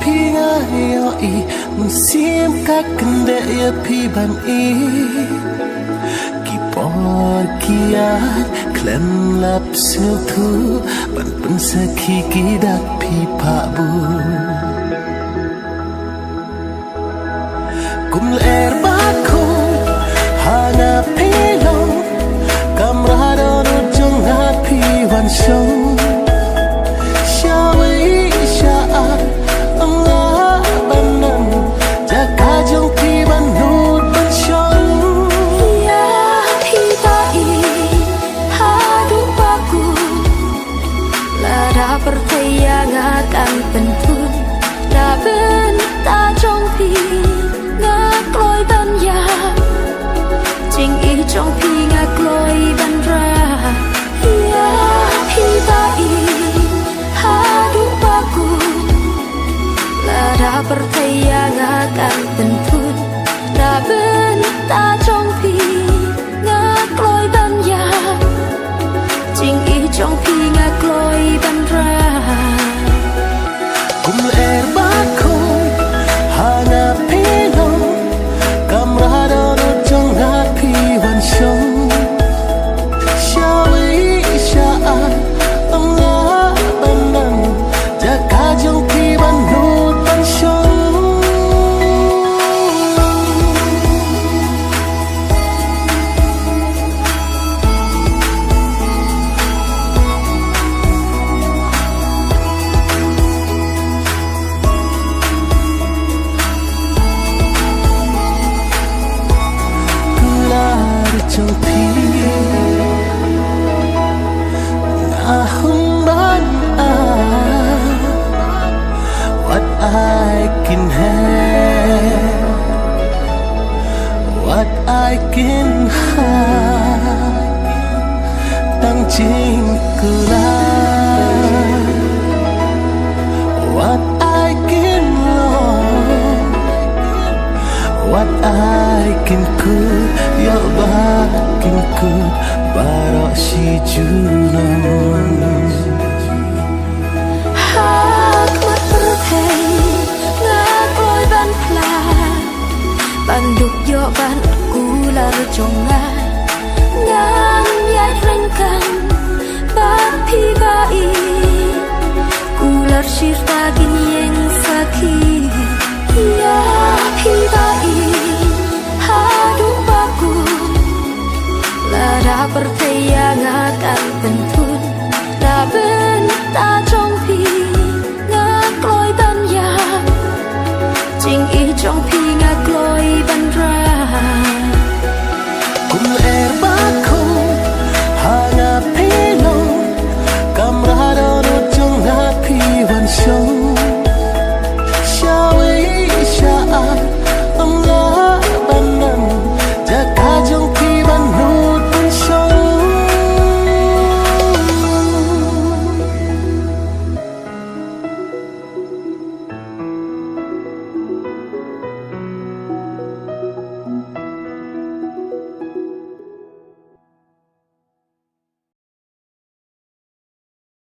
phi ngay oi mun sim ka kende ya phi ban e ki por kia klem lap sil thu ban pun sakhi ki dak phi pha bu kum er ba ko hana phi long kamrado no jong ha phi wan shong akan pentun na ben ta trong phi nga kloi ban ya jing i trong phi nga kloi ban ra ya hi ta i ha du ba ku la da percaya nga akan pentun na ben ta trong phi nga kloi ban ya jing i trong phi nga kloi ban ra kum er ba ko hana pelo kamrado no jong ha phi wan shong shawi sha Allah banan jaka jong phi ban no ban shong trong phi what I can have, what I can have, tăng chính cứ là what I can love, what I can could, your back can could, but she junon. Ban đục yo ban ku lar jonga ngang yai rengkang ban phi bai ku lar shirta gin yeng sakhi ya phi bai ha du ba ku la da percaya ngakan pentun da ben ta trong phi nga kloi ban ya jing i trong phi nga